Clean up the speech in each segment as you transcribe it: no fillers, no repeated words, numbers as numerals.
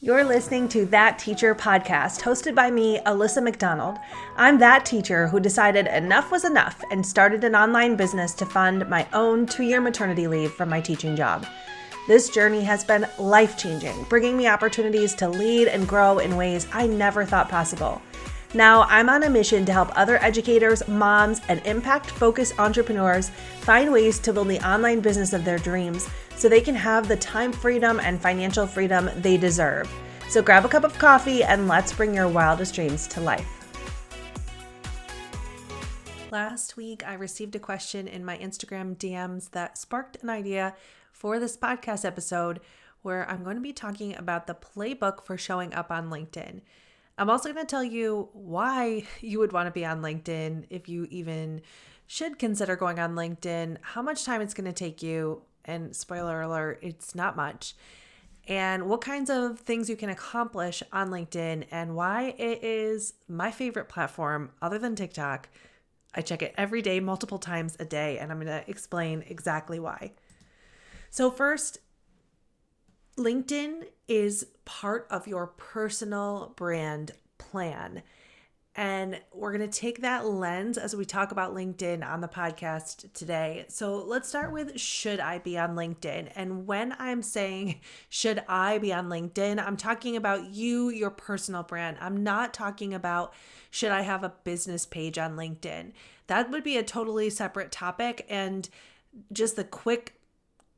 You're listening to That Teacher podcast, hosted by me, Alyssa McDonald. I'm that teacher who decided enough was enough and started an online business to fund my own 2-year maternity leave from my teaching job. This journey has been life-changing, bringing me opportunities to lead and grow in ways I never thought possible. Now, I'm on a mission to help other educators, moms, and impact-focused entrepreneurs find ways to build the online business of their dreams so they can have the time freedom and financial freedom they deserve. So grab a cup of coffee and let's bring your wildest dreams to life. Last week, I received a question in my Instagram DMs that sparked an idea for this podcast episode where I'm going to be talking about the playbook for showing up on LinkedIn. I'm also going to tell you why you would want to be on LinkedIn, if you even should consider going on LinkedIn, how much time it's going to take you, and spoiler alert, it's not much, and what kinds of things you can accomplish on LinkedIn, and why it is my favorite platform other than TikTok. I check it every day, multiple times a day, and I'm going to explain exactly why. So first, LinkedIn is part of your personal brand plan. And we're going to take that lens as we talk about LinkedIn on the podcast today. So let's start with, should I be on LinkedIn? And when I'm saying, should I be on LinkedIn, I'm talking about you, your personal brand. I'm not talking about, should I have a business page on LinkedIn? That would be a totally separate topic. And just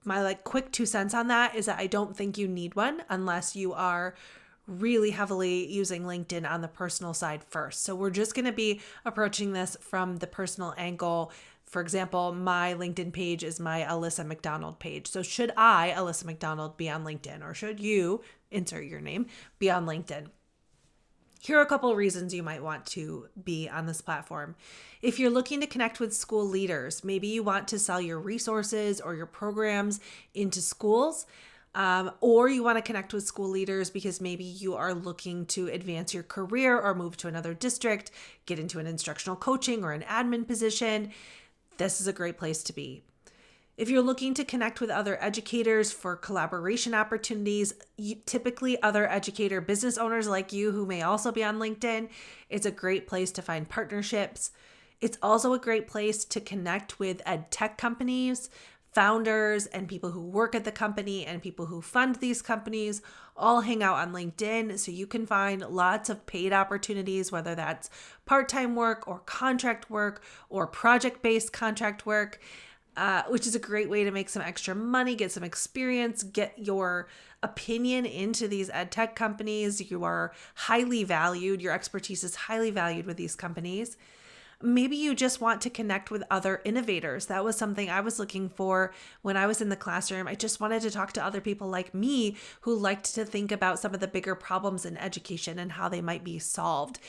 my quick 2 cents on that is that I don't think you need one unless you are really heavily using LinkedIn on the personal side first. So we're just going to be approaching this from the personal angle. For example, my LinkedIn page is my Alyssa McDonald page. So should I, Alyssa McDonald, be on LinkedIn, or should you, insert your name, be on LinkedIn? Here are a couple of reasons you might want to be on this platform. If you're looking to connect with school leaders, maybe you want to sell your resources or your programs into schools, or you want to connect with school leaders because maybe you are looking to advance your career or move to another district, get into an instructional coaching or an admin position. This is a great place to be. If you're looking to connect with other educators for collaboration opportunities, typically other educator business owners like you who may also be on LinkedIn, it's a great place to find partnerships. It's also a great place to connect with ed tech companies, founders, and people who work at the company and people who fund these companies all hang out on LinkedIn. So you can find lots of paid opportunities, whether that's part-time work or contract work or project-based contract work. Which is a great way to make some extra money, get some experience, get your opinion into these ed tech companies. You are highly valued. Your expertise is highly valued with these companies. Maybe you just want to connect with other innovators. That was something I was looking for when I was in the classroom. I just wanted to talk to other people like me who liked to think about some of the bigger problems in education and how they might be solved.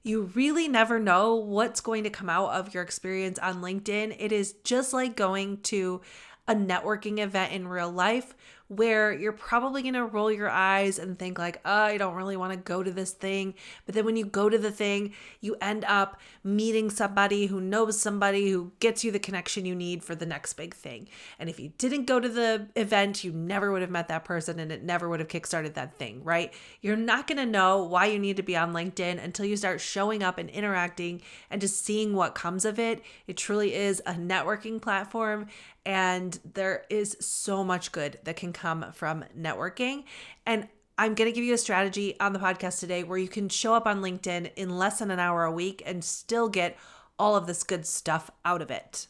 You really never know what's going to come out of your experience on LinkedIn. It is just like going to a networking event in real life where you're probably going to roll your eyes and think like, oh, I don't really want to go to this thing. But then when you go to the thing, you end up meeting somebody who knows somebody who gets you the connection you need for the next big thing. And if you didn't go to the event, you never would have met that person and it never would have kickstarted that thing, right? You're not going to know why you need to be on LinkedIn until you start showing up and interacting and just seeing what comes of it. It truly is a networking platform. And there is so much good that can come from networking. And I'm going to give you a strategy on the podcast today where you can show up on LinkedIn in less than an hour a week and still get all of this good stuff out of it.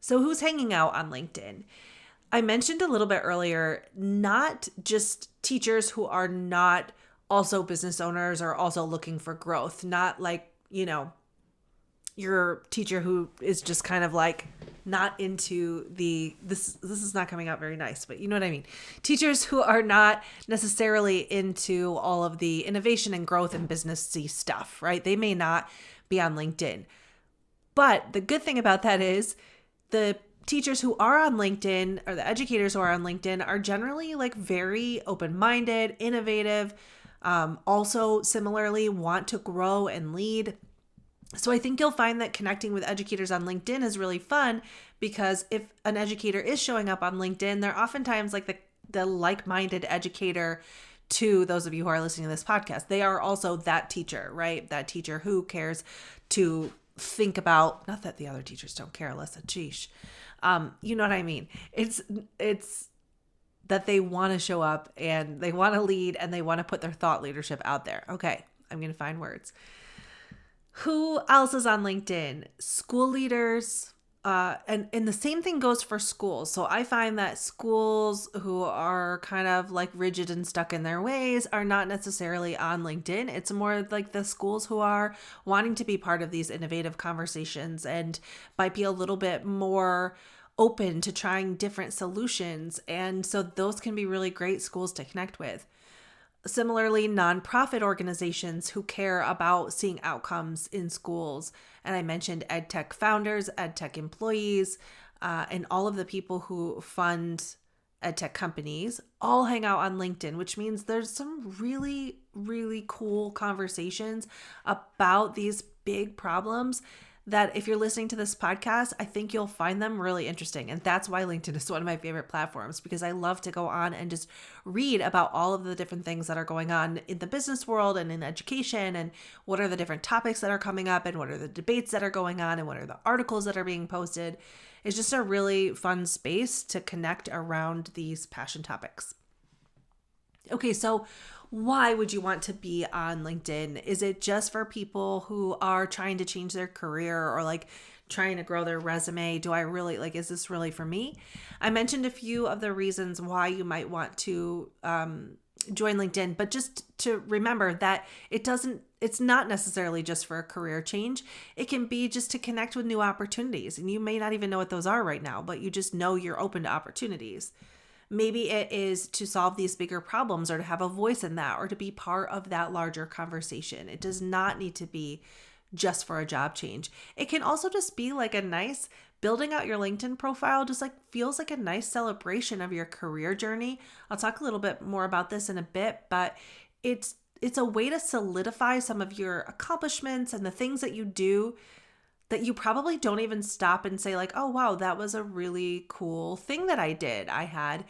So who's hanging out on LinkedIn? I mentioned a little bit earlier, not just teachers who are not also business owners or also looking for growth, not like, your teacher who is just kind of like not into this is not coming out very nice, but you know what I mean. Teachers who are not necessarily into all of the innovation and growth and businessy stuff, right? They may not be on LinkedIn. But the good thing about that is the teachers who are on LinkedIn or the educators who are on LinkedIn are generally like very open-minded, innovative, also similarly want to grow and lead. So I think you'll find that connecting with educators on LinkedIn is really fun because if an educator is showing up on LinkedIn, they're oftentimes like the like-minded educator to those of you who are listening to this podcast. They are also that teacher, right? That teacher who cares to think about, not that the other teachers don't care, Alyssa, geesh. You know what I mean? It's that they want to show up and they want to lead and they want to put their thought leadership out there. Okay, I'm going to find words. Who else is on LinkedIn? School leaders. And the same thing goes for schools. So I find that schools who are kind of like rigid and stuck in their ways are not necessarily on LinkedIn. It's more like the schools who are wanting to be part of these innovative conversations and might be a little bit more open to trying different solutions. And so those can be really great schools to connect with. Similarly, nonprofit organizations who care about seeing outcomes in schools. And I mentioned EdTech founders, EdTech employees, and all of the people who fund EdTech companies all hang out on LinkedIn, which means there's some really, really cool conversations about these big problems that if you're listening to this podcast, I think you'll find them really interesting. And that's why LinkedIn is one of my favorite platforms, because I love to go on and just read about all of the different things that are going on in the business world and in education, and what are the different topics that are coming up, and what are the debates that are going on, and what are the articles that are being posted. It's just a really fun space to connect around these passion topics. Okay, so why would you want to be on LinkedIn? Is it just for people who are trying to change their career or like trying to grow their resume? Do I really is this really for me? I mentioned a few of the reasons why you might want to join LinkedIn, but just to remember that it's not necessarily just for a career change. It can be just to connect with new opportunities. And you may not even know what those are right now, but you just know you're open to opportunities. Maybe it is to solve these bigger problems or to have a voice in that or to be part of that larger conversation. It does not need to be just for a job change. It can also just be like a nice building out your LinkedIn profile, just like feels like a nice celebration of your career journey. I'll talk a little bit more about this in a bit, but it's a way to solidify some of your accomplishments and the things that you do that you probably don't even stop and say like, oh, wow, that was a really cool thing that I did. I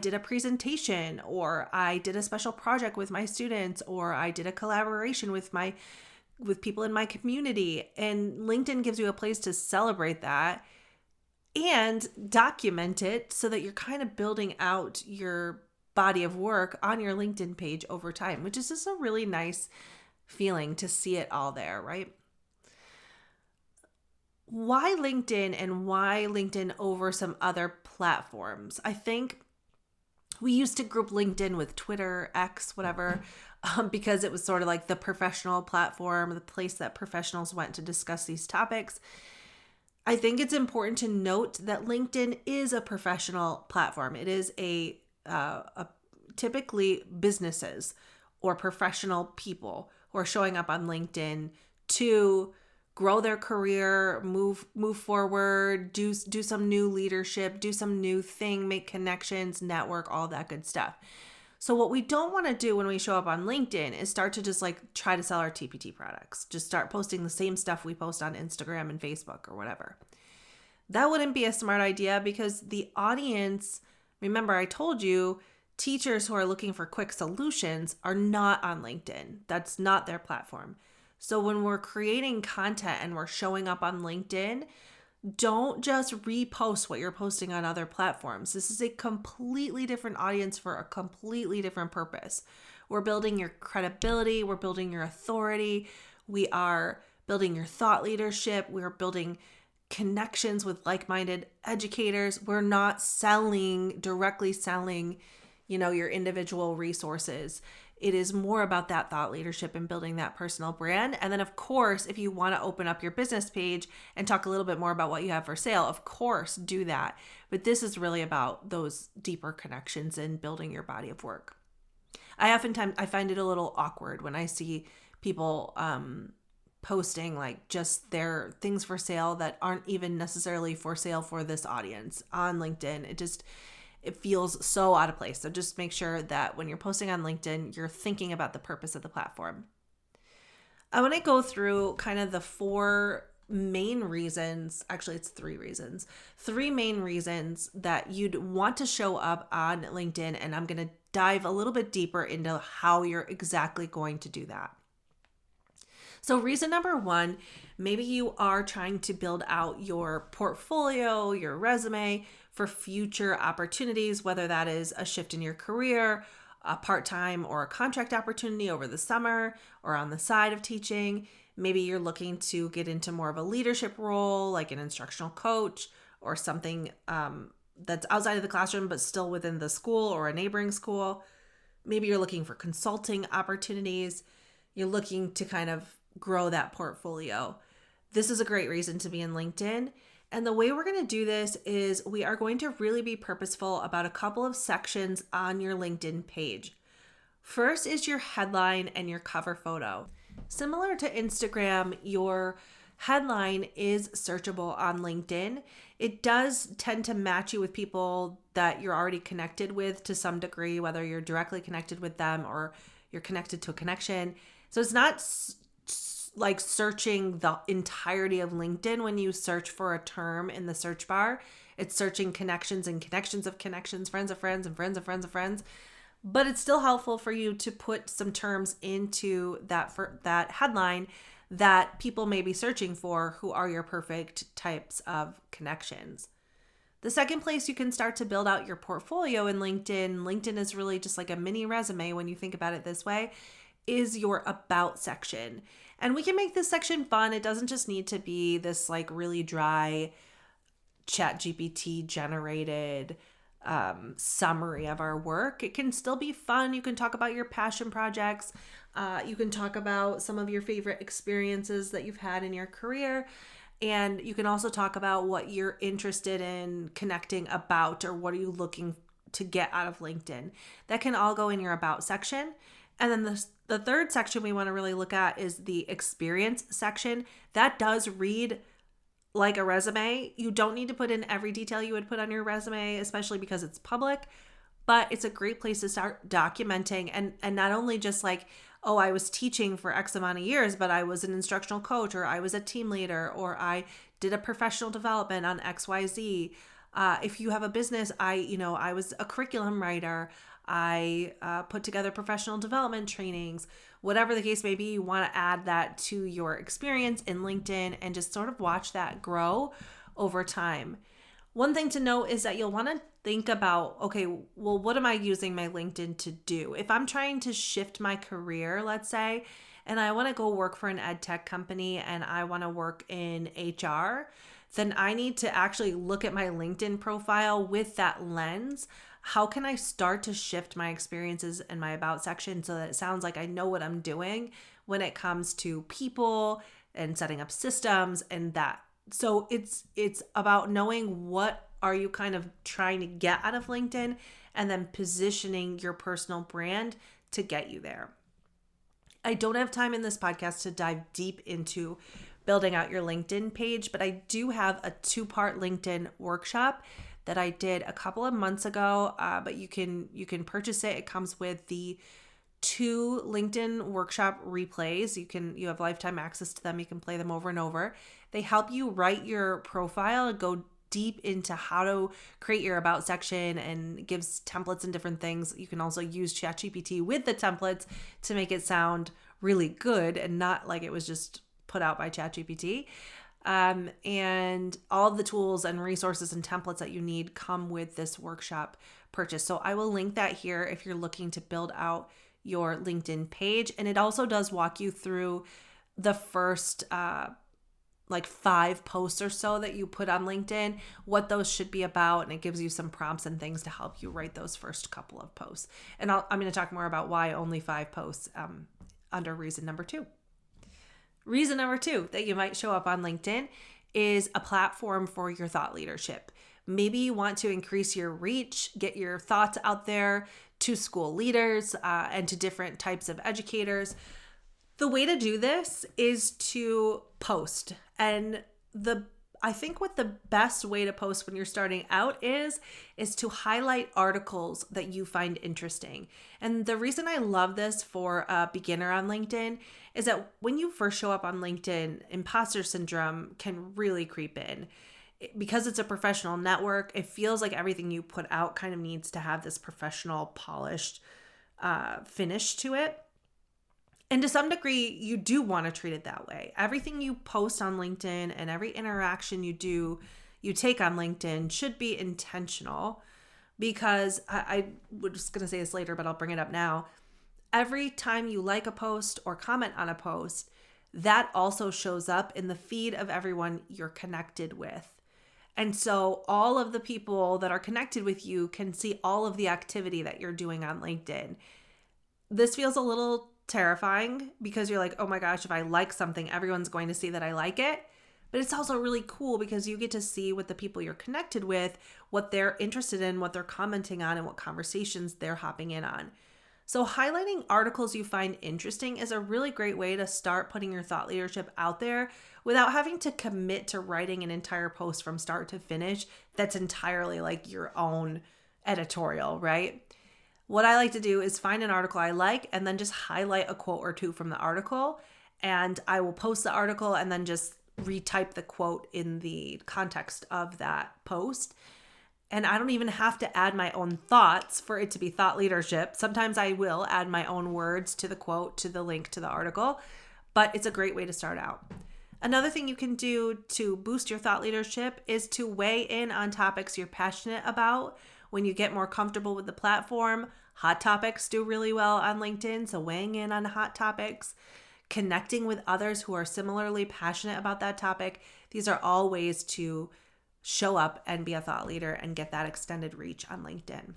did a presentation, or I did a special project with my students, or I did a collaboration with people in my community. And LinkedIn gives you a place to celebrate that and document it so that you're kind of building out your body of work on your LinkedIn page over time, which is just a really nice feeling to see it all there, right? Why LinkedIn, and why LinkedIn over some other platforms? I think we used to group LinkedIn with Twitter, X, whatever, because it was sort of like the professional platform, the place that professionals went to discuss these topics. I think it's important to note that LinkedIn is a professional platform. It is a typically businesses or professional people who are showing up on LinkedIn to grow their career, move forward, do some new leadership, do some new thing, make connections, network, all that good stuff. So what we don't want to do when we show up on LinkedIn is start to just like try to sell our TPT products. Just start posting the same stuff we post on Instagram and Facebook or whatever. That wouldn't be a smart idea, because the audience, remember I told you, teachers who are looking for quick solutions are not on LinkedIn. That's not their platform. So when we're creating content and we're showing up on LinkedIn, don't just repost what you're posting on other platforms. This is a completely different audience for a completely different purpose. We're building your credibility. We're building your authority. We are building your thought leadership. We're building connections with like-minded educators. We're not directly selling, your individual resources. It is more about that thought leadership and building that personal brand. And then, of course, if you want to open up your business page and talk a little bit more about what you have for sale, of course, do that. But this is really about those deeper connections and building your body of work. I find it a little awkward when I see people posting like just their things for sale that aren't even necessarily for sale for this audience on LinkedIn. It feels so out of place. So just make sure that when you're posting on LinkedIn, you're thinking about the purpose of the platform. I want to go through kind of the four main reasons, actually it's three main reasons that you'd want to show up on LinkedIn. And I'm going to dive a little bit deeper into how you're exactly going to do that. So reason number one, maybe you are trying to build out your portfolio, your resume for future opportunities, whether that is a shift in your career, a part-time or a contract opportunity over the summer or on the side of teaching. Maybe you're looking to get into more of a leadership role, like an instructional coach or something that's outside of the classroom, but still within the school or a neighboring school. Maybe you're looking for consulting opportunities. You're looking to kind of grow that portfolio. This is a great reason to be in LinkedIn. And the way we're going to do this is we are going to really be purposeful about a couple of sections on your LinkedIn page. First is your headline and your cover photo. Similar to Instagram, your headline is searchable on LinkedIn. It does tend to match you with people that you're already connected with to some degree, whether you're directly connected with them or you're connected to a connection. So it's not like searching the entirety of LinkedIn when you search for a term in the search bar. It's searching connections and connections of connections, friends of friends and friends of friends of friends. But it's still helpful for you to put some terms into that headline that people may be searching for who are your perfect types of connections. The second place you can start to build out your portfolio in LinkedIn, LinkedIn is really just like a mini resume when you think about it this way, is your about section. And we can make this section fun. It doesn't just need to be this like really dry ChatGPT generated summary of our work. It can still be fun. You can talk about your passion projects. You can talk about some of your favorite experiences that you've had in your career. And you can also talk about what you're interested in connecting about or what are you looking to get out of LinkedIn. That can all go in your about section. And then the third section we want to really look at is the experience section. That does read like a resume. You don't need to put in every detail you would put on your resume, especially because it's public, but it's a great place to start documenting and not only just like, oh, I was teaching for X amount of years, but I was an instructional coach or I was a team leader or I did a professional development on XYZ. If you have a business, I was a curriculum writer. I put together professional development trainings, whatever the case may be. You want to add that to your experience in LinkedIn and just sort of watch that grow over time. One thing to note is that you'll want to think about, okay, well, what am I using my LinkedIn to do? If I'm trying to shift my career, let's say, and I want to go work for an ed tech company and I want to work in HR, then I need to actually look at my LinkedIn profile with that lens. How can I start to shift my experiences in my about section so that it sounds like I know what I'm doing when it comes to people and setting up systems and that. So it's about knowing what are you kind of trying to get out of LinkedIn and then positioning your personal brand to get you there. I don't have time in this podcast to dive deep into building out your LinkedIn page, but I do have a 2-part LinkedIn workshop that I did a couple of months ago, but you can purchase it. It comes with the 2 LinkedIn workshop replays. You have lifetime access to them. You can play them over and over. They help you write your profile and go deep into how to create your about section and gives templates and different things. You can also use ChatGPT with the templates to make it sound really good and not like it was just put out by ChatGPT. And all of the tools and resources and templates that you need come with this workshop purchase. So I will link that here if you're looking to build out your LinkedIn page. And it also does walk you through the first, 5 posts or so that you put on LinkedIn, what those should be about. And it gives you some prompts and things to help you write those first couple of posts. And I'm going to talk more about why only 5 posts, under reason number 2. Reason number 2 that you might show up on LinkedIn is a platform for your thought leadership. Maybe you want to increase your reach, get your thoughts out there to school leaders and to different types of educators. The way to do this is to post. And I think what the best way to post when you're starting out is to highlight articles that you find interesting. And the reason I love this for a beginner on LinkedIn is that when you first show up on LinkedIn, imposter syndrome can really creep in. because it's a professional network, it feels like everything you put out kind of needs to have this professional, polished finish to it. And to some degree, you do want to treat it that way. Everything you post on LinkedIn and every interaction you take on LinkedIn should be intentional, because I was just going to say this later, but I'll bring it up now. Every time you like a post or comment on a post, that also shows up in the feed of everyone you're connected with. And so all of the people that are connected with you can see all of the activity that you're doing on LinkedIn. This feels a little terrifying because you're like, oh my gosh, if I like something, everyone's going to see that I like it. But it's also really cool because you get to see what the people you're connected with, what they're interested in, what they're commenting on, and what conversations they're hopping in on. So highlighting articles you find interesting is a really great way to start putting your thought leadership out there without having to commit to writing an entire post from start to finish that's entirely like your own editorial, right? What I like to do is find an article I like and then just highlight a quote or two from the article. And I will post the article and then just retype the quote in the context of that post. And I don't even have to add my own thoughts for it to be thought leadership. Sometimes I will add my own words to the quote, to the link to the article, but it's a great way to start out. Another thing you can do to boost your thought leadership is to weigh in on topics you're passionate about. When you get more comfortable with the platform, hot topics do really well on LinkedIn. So weighing in on hot topics, connecting with others who are similarly passionate about that topic. These are all ways to show up and be a thought leader and get that extended reach on LinkedIn.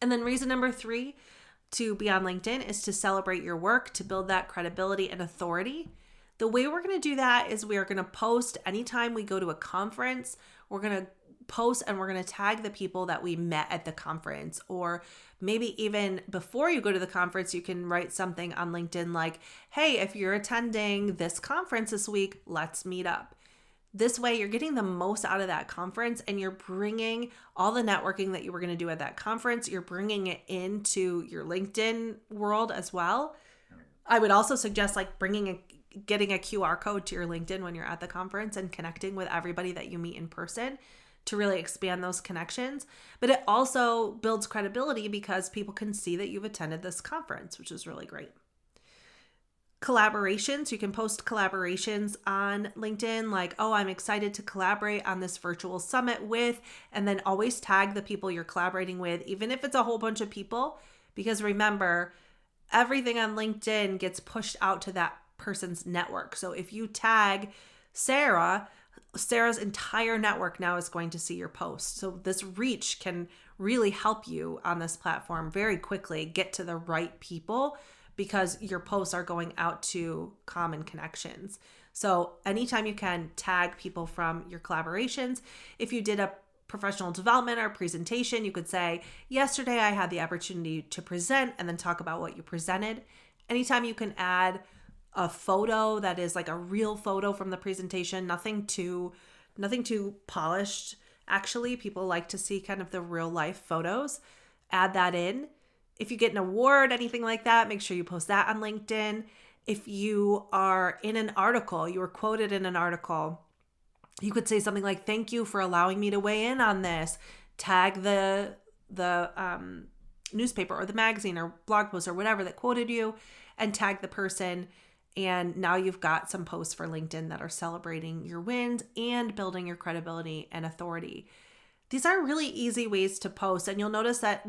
And then reason number 3 to be on LinkedIn is to celebrate your work, to build that credibility and authority. The way we're going to do that is we are going to post anytime we go to a conference. We're going to post and we're going to tag the people that we met at the conference, or maybe even before you go to the conference, you can write something on LinkedIn like, hey, if you're attending this conference this week, let's meet up. This way you're getting the most out of that conference and you're bringing all the networking that you were going to do at that conference, you're bringing it into your LinkedIn world as well. I would also suggest like getting a QR code to your LinkedIn when you're at the conference and connecting with everybody that you meet in person to really expand those connections. But it also builds credibility because people can see that you've attended this conference, which is really great. Collaborations. You can post collaborations on LinkedIn like, oh, I'm excited to collaborate on this virtual summit with, and then always tag the people you're collaborating with, even if it's a whole bunch of people, because remember, everything on LinkedIn gets pushed out to that person's network. So if you tag Sarah's entire network now is going to see your post. So this reach can really help you on this platform very quickly get to the right people because your posts are going out to common connections. So anytime you can, tag people from your collaborations. If you did a professional development or presentation, you could say, yesterday I had the opportunity to present, and then talk about what you presented. Anytime you can add a photo that is like a real photo from the presentation, nothing too polished. Actually, people like to see kind of the real life photos. Add that in. If you get an award, anything like that, make sure you post that on LinkedIn. If you are in an article, you were quoted in an article, you could say something like, thank you for allowing me to weigh in on this. Tag the newspaper or the magazine or blog post or whatever that quoted you, and tag the person. And now you've got some posts for LinkedIn that are celebrating your wins and building your credibility and authority. These are really easy ways to post. And you'll notice that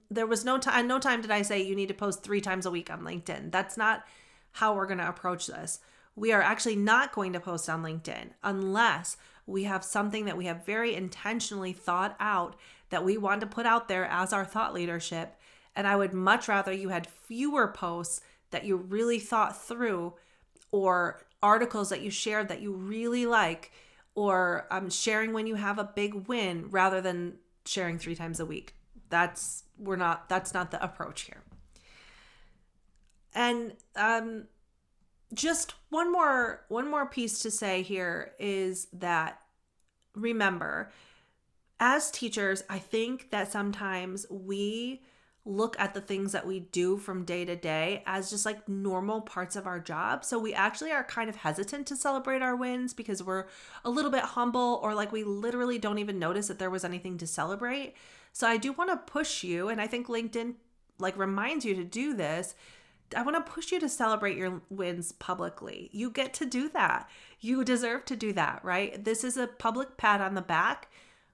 there was no time did I say you need to post 3 times a week on LinkedIn. That's not how we're going to approach this. We are actually not going to post on LinkedIn unless we have something that we have very intentionally thought out that we want to put out there as our thought leadership. And I would much rather you had fewer posts that you really thought through, or articles that you shared that you really like, or sharing when you have a big win rather than sharing 3 times a week. That's not the approach here. And just one more piece to say here is that, remember, as teachers, I think that sometimes we look at the things that we do from day to day as just like normal parts of our job. So we actually are kind of hesitant to celebrate our wins because we're a little bit humble, or like we literally don't even notice that there was anything to celebrate. So I do want to push you, and I think LinkedIn like reminds you to do this. I want to push you to celebrate your wins publicly. You get to do that. You deserve to do that, right? This is a public pat on the back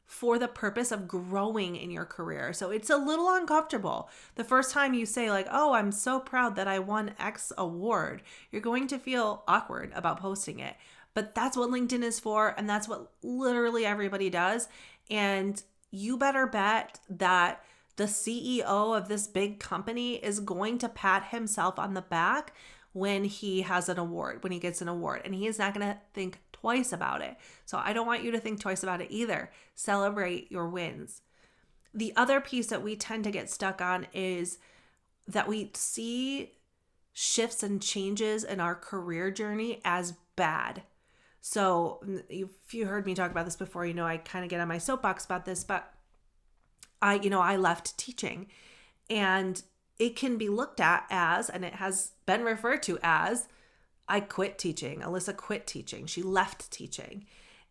for the purpose of growing in your career. So it's a little uncomfortable. The first time you say like, "Oh, I'm so proud that I won X award," you're going to feel awkward about posting it. But that's what LinkedIn is for, and that's what literally everybody does. And you better bet that the CEO of this big company is going to pat himself on the back when he has an award, when he gets an award, and he is not going to think twice about it. So I don't want you to think twice about it either. Celebrate your wins. The other piece that we tend to get stuck on is that we see shifts and changes in our career journey as bad. So if you heard me talk about this before, you know I kind of get on my soapbox about this, but I left teaching, and it can be looked at as, and it has been referred to as, I quit teaching. Alyssa quit teaching. She left teaching.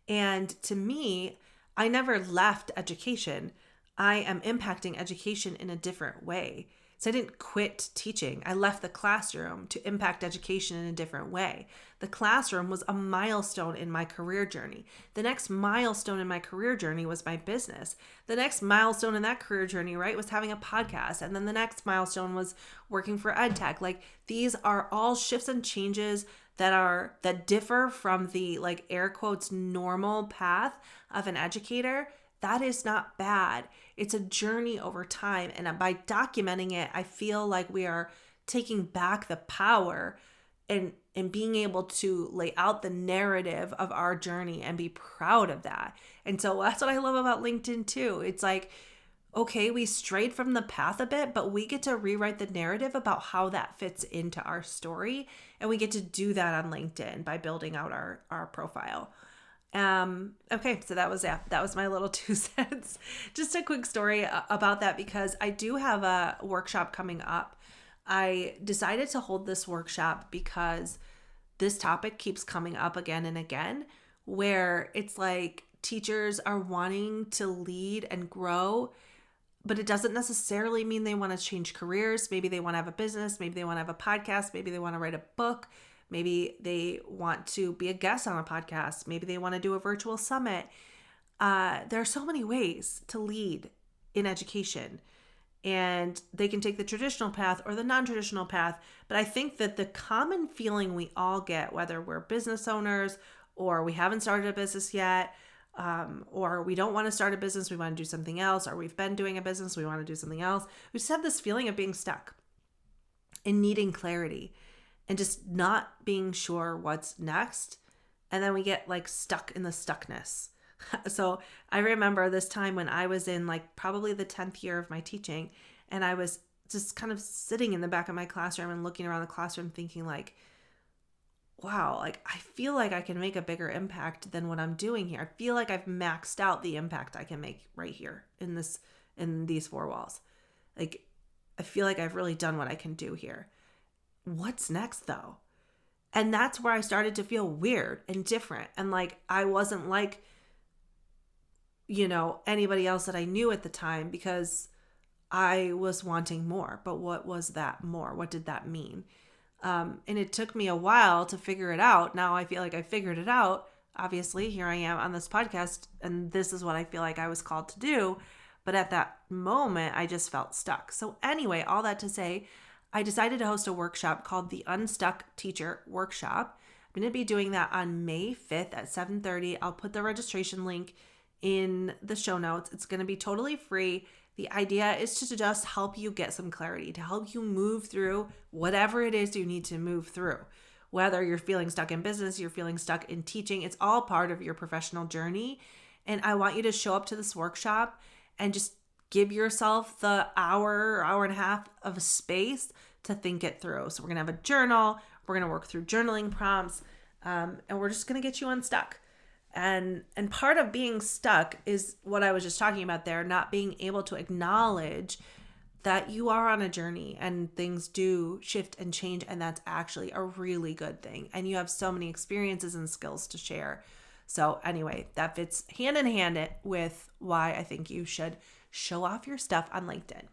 And to me, I never left education. I am impacting education in a different way. So I didn't quit teaching. I left the classroom to impact education in a different way. The classroom was a milestone in my career journey. The next milestone in my career journey was my business. The next milestone in that career journey, right, was having a podcast. And then the next milestone was working for EdTech. Like, these are all shifts and changes that differ from the, like, air quotes, normal path of an educator. That is not bad. It's a journey over time. And by documenting it, I feel like we are taking back the power and being able to lay out the narrative of our journey and be proud of that. And so that's what I love about LinkedIn too. It's like, okay, we strayed from the path a bit, but we get to rewrite the narrative about how that fits into our story. And we get to do that on LinkedIn by building out our profile. Okay, so that was my little 2 cents. Just a quick story about that, because I do have a workshop coming up. I decided to hold this workshop because this topic keeps coming up again and again, where it's like teachers are wanting to lead and grow, but it doesn't necessarily mean they want to change careers. Maybe they want to have a business, maybe they want to have a podcast, maybe they want to write a book. Maybe they want to be a guest on a podcast. Maybe they want to do a virtual summit. There are so many ways to lead in education, and they can take the traditional path or the non-traditional path. But I think that the common feeling we all get, whether we're business owners or we haven't started a business yet, or we don't want to start a business, we want to do something else, or we've been doing a business, we want to do something else. We just have this feeling of being stuck and needing clarity, and just not being sure what's next. And then we get like stuck in the stuckness. So I remember this time when I was in like probably the 10th year of my teaching, and I was just kind of sitting in the back of my classroom and looking around the classroom thinking like, wow, like I feel like I can make a bigger impact than what I'm doing here. I feel like I've maxed out the impact I can make right here in these 4 walls. Like, I feel like I've really done what I can do here. What's next though? And that's where I started to feel weird and different. And like, I wasn't like, anybody else that I knew at the time, because I was wanting more. But what was that more? What did that mean? And it took me a while to figure it out. Now I feel like I figured it out. Obviously, here I am on this podcast, and this is what I feel like I was called to do. But at that moment, I just felt stuck. So anyway, all that to say, I decided to host a workshop called the Unstuck Teacher Workshop. I'm going to be doing that on May 5th at 7:30. I'll put the registration link in the show notes. It's going to be totally free. The idea is to just help you get some clarity, to help you move through whatever it is you need to move through. Whether you're feeling stuck in business, you're feeling stuck in teaching, it's all part of your professional journey. And I want you to show up to this workshop and just give yourself the hour and a half of space to think it through. So we're going to have a journal. We're going to work through journaling prompts, and we're just going to get you unstuck. And part of being stuck is what I was just talking about there, not being able to acknowledge that you are on a journey and things do shift and change, and that's actually a really good thing. And you have so many experiences and skills to share. So anyway, that fits hand in hand with why I think you should show off your stuff on LinkedIn.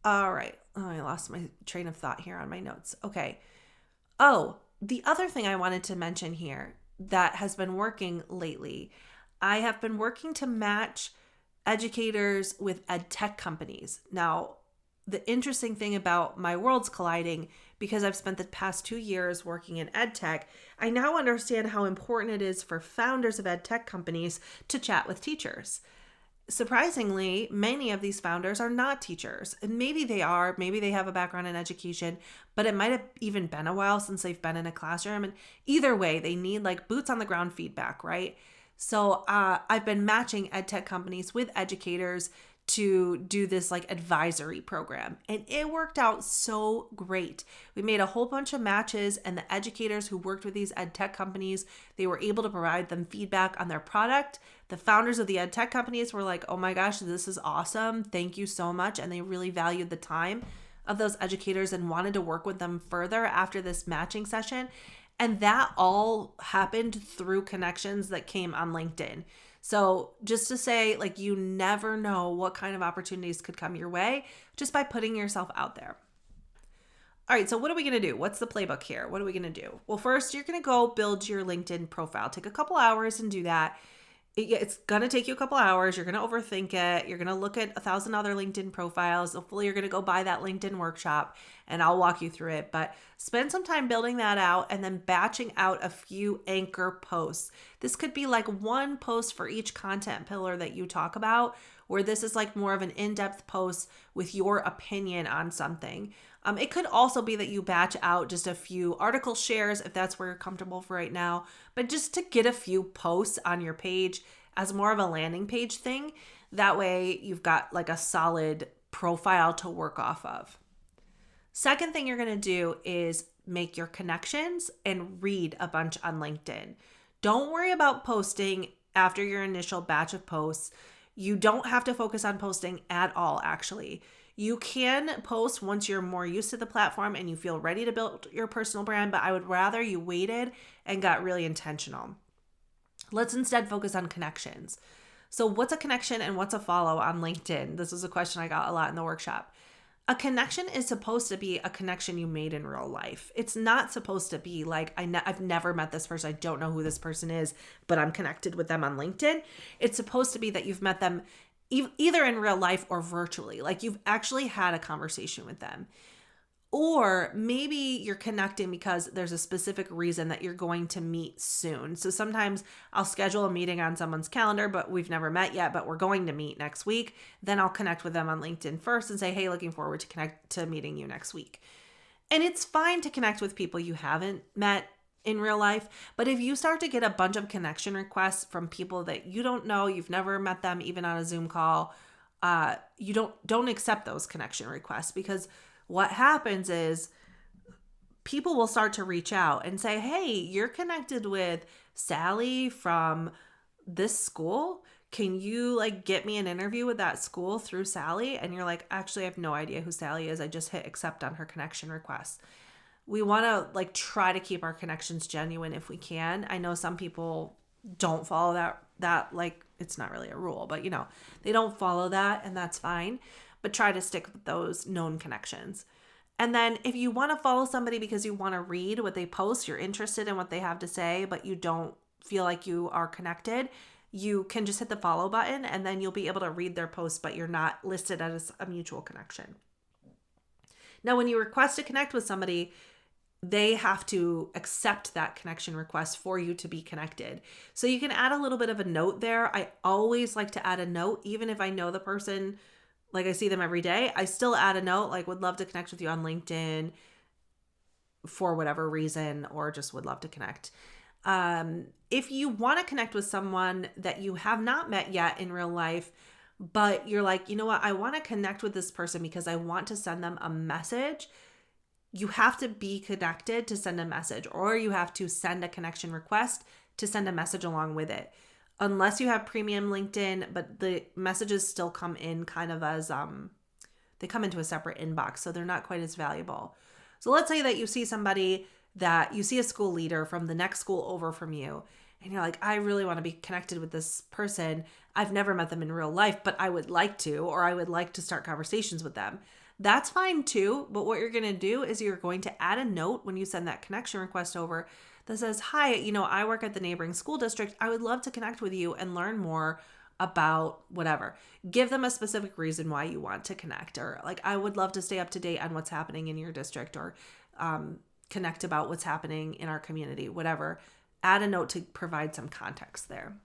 All right. Oh, I lost my train of thought here on my notes. Okay. Oh, the other thing I wanted to mention here that has been working lately, I have been working to match educators with ed tech companies. Now, the interesting thing about my worlds colliding, because I've spent the past 2 years working in ed tech, I now understand how important it is for founders of ed tech companies to chat with teachers. Surprisingly, many of these founders are not teachers. And maybe they are, maybe they have a background in education, but it might have even been a while since they've been in a classroom. And either way, they need like boots on the ground feedback, right? So I've been matching ed tech companies with educators to do this like advisory program. And it worked out so great. We made a whole bunch of matches, and the educators who worked with these ed tech companies, they were able to provide them feedback on their product. The founders of the ed tech companies were like, oh my gosh, this is awesome. Thank you so much. And they really valued the time of those educators and wanted to work with them further after this matching session. And that all happened through connections that came on LinkedIn. So just to say, like, you never know what kind of opportunities could come your way just by putting yourself out there. All right, so what are we going to do? What's the playbook here? What are we going to do? Well, first, you're going to go build your LinkedIn profile. Take a couple hours and do that. It's going to take you a couple hours. You're going to overthink it. You're going to look at 1,000 other LinkedIn profiles. Hopefully you're going to go buy that LinkedIn workshop and I'll walk you through it. But spend some time building that out and then batching out a few anchor posts. This could be like one post for each content pillar that you talk about, where this is like more of an in-depth post with your opinion on something. It could also be that you batch out just a few article shares if that's where you're comfortable for right now, but just to get a few posts on your page as more of a landing page thing. That way you've got like a solid profile to work off of. Second thing you're going to do is make your connections and read a bunch on LinkedIn. Don't worry about posting after your initial batch of posts. You don't have to focus on posting at all, actually. You can post once you're more used to the platform and you feel ready to build your personal brand, but I would rather you waited and got really intentional. Let's instead focus on connections. So what's a connection and what's a follow on LinkedIn? This was a question I got a lot in the workshop. A connection is supposed to be a connection you made in real life. It's not supposed to be like, I've never met this person. I don't know who this person is, but I'm connected with them on LinkedIn. It's supposed to be that you've met them either in real life or virtually, like you've actually had a conversation with them. Or maybe you're connecting because there's a specific reason that you're going to meet soon. So sometimes I'll schedule a meeting on someone's calendar, but we've never met yet, but we're going to meet next week. Then I'll connect with them on LinkedIn first and say, hey, looking forward to meeting you next week. And it's fine to connect with people you haven't met in real life, but if you start to get a bunch of connection requests from people that you don't know, you've never met them even on a Zoom call, you don't accept those connection requests, because what happens is people will start to reach out and say, hey, you're connected with Sally from this school. Can you like get me an interview with that school through Sally? And you're like, actually, I have no idea who Sally is. I just hit accept on her connection request. We want to like try to keep our connections genuine if we can. I know some people don't follow that like it's not really a rule, but they don't follow that, and that's fine. But try to stick with those known connections. And then if you want to follow somebody because you want to read what they post, you're interested in what they have to say, but you don't feel like you are connected, you can just hit the follow button and then you'll be able to read their post, but you're not listed as a mutual connection. Now, when you request to connect with somebody, they have to accept that connection request for you to be connected. So you can add a little bit of a note there. I always like to add a note, even if I know the person, like I see them every day, I still add a note, like would love to connect with you on LinkedIn for whatever reason, or just would love to connect. If you want to connect with someone that you have not met yet in real life, but you're like, you know what, I want to connect with this person because I want to send them a message, you have to be connected to send a message, or you have to send a connection request to send a message along with it. unless you have premium LinkedIn, but the messages still come in kind of as, they come into a separate inbox, so they're not quite as valuable. So let's say that you see somebody that you see a school leader from the next school over from you, and you're like, I really want to be connected with this person. I've never met them in real life, but I would like to, or I would like to start conversations with them. That's fine too. But what you're going to do is you're going to add a note when you send that connection request over that says, hi, I work at the neighboring school district. I would love to connect with you and learn more about whatever. Give them a specific reason why you want to connect, or like, I would love to stay up to date on what's happening in your district, or connect about what's happening in our community, whatever. Add a note to provide some context there.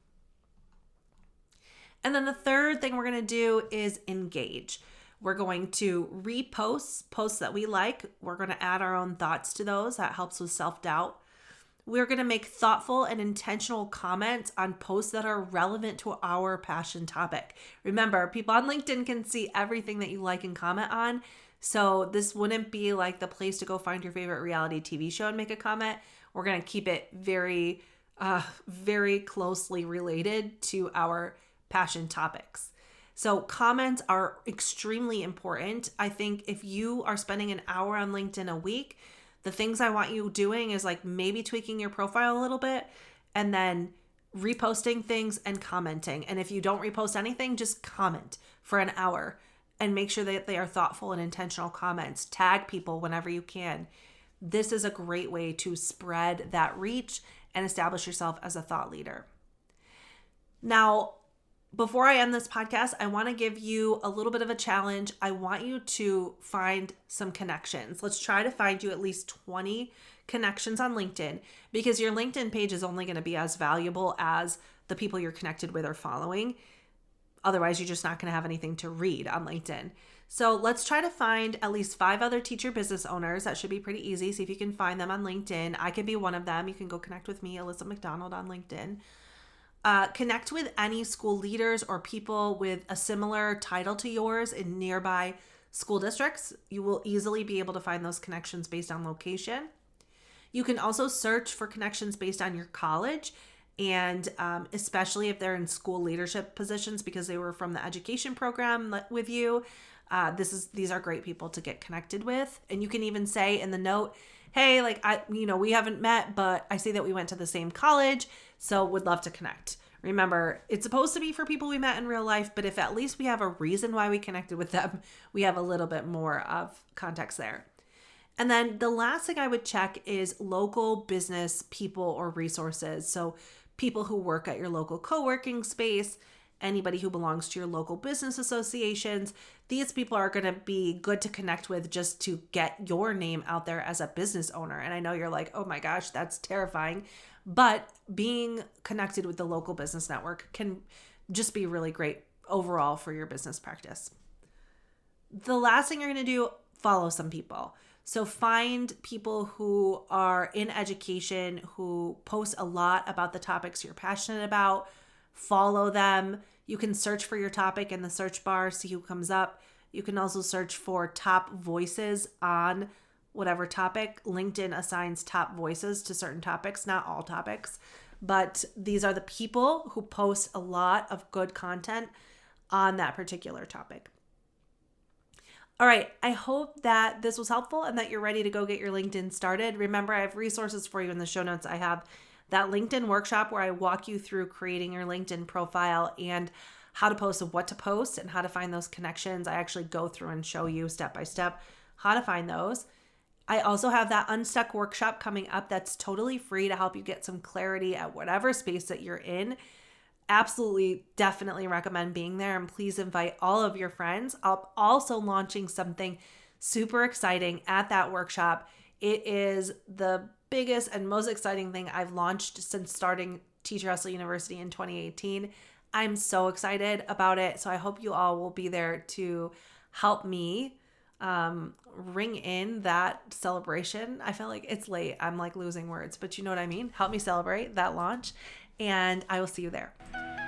And then the third thing we're going to do is engage. We're going to repost posts that we like. We're going to add our own thoughts to those. That helps with self-doubt. We're going to make thoughtful and intentional comments on posts that are relevant to our passion topic. Remember, people on LinkedIn can see everything that you like and comment on. So this wouldn't be like the place to go find your favorite reality TV show and make a comment. We're going to keep it very, very closely related to our passion topics. So comments are extremely important. I think if you are spending an hour on LinkedIn a week, the things I want you doing is like maybe tweaking your profile a little bit and then reposting things and commenting. And if you don't repost anything, just comment for an hour and make sure that they are thoughtful and intentional comments. Tag people whenever you can. This is a great way to spread that reach and establish yourself as a thought leader. Now, before I end this podcast, I want to give you a little bit of a challenge. I want you to find some connections. Let's try to find you at least 20 connections on LinkedIn, because your LinkedIn page is only going to be as valuable as the people you're connected with or following. Otherwise, you're just not going to have anything to read on LinkedIn. So let's try to find at least 5 other teacher business owners. That should be pretty easy. See if you can find them on LinkedIn. I can be one of them. You can go connect with me, Alyssa McDonald, on LinkedIn. Connect with any school leaders or people with a similar title to yours in nearby school districts. You will easily be able to find those connections based on location. You can also search for connections based on your college, and especially if they're in school leadership positions because they were from the education program with you. These are great people to get connected with. And you can even say in the note, hey, we haven't met, but I see that we went to the same college, so would love to connect. Remember, it's supposed to be for people we met in real life, but if at least we have a reason why we connected with them, we have a little bit more of context there. And then the last thing I would check is local business people or resources. So people who work at your local co-working space, anybody who belongs to your local business associations. These people are going to be good to connect with just to get your name out there as a business owner. And I know you're like, oh my gosh, that's terrifying. But being connected with the local business network can just be really great overall for your business practice. The last thing you're going to do, follow some people. So find people who are in education, who post a lot about the topics you're passionate about. Follow them. You can search for your topic in the search bar, see who comes up. You can also search for top voices on whatever topic. LinkedIn assigns top voices to certain topics, not all topics, but these are the people who post a lot of good content on that particular topic. All right, I hope that this was helpful and that you're ready to go get your LinkedIn started. Remember, I have resources for you in the show notes. I have that LinkedIn workshop where I walk you through creating your LinkedIn profile and how to post and what to post and how to find those connections. I actually go through and show you step by step how to find those. I also have that Unstuck workshop coming up that's totally free to help you get some clarity at whatever space that you're in. Absolutely, definitely recommend being there, and please invite all of your friends. I'm also launching something super exciting at that workshop. It is the biggest and most exciting thing I've launched since starting Teacher Hustle University in 2018. I'm so excited about it. So I hope you all will be there to help me ring in that celebration. I feel like it's late. I'm like losing words, but you know what I mean? Help me celebrate that launch, and I will see you there.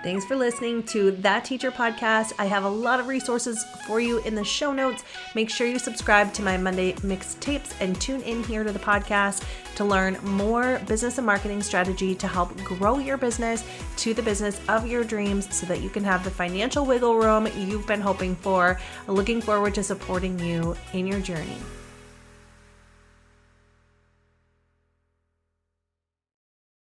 Thanks for listening to That Teacher Podcast. I have a lot of resources for you in the show notes. Make sure you subscribe to my Monday mixtapes and tune in here to the podcast to learn more business and marketing strategy to help grow your business to the business of your dreams so that you can have the financial wiggle room you've been hoping for. Looking forward to supporting you in your journey.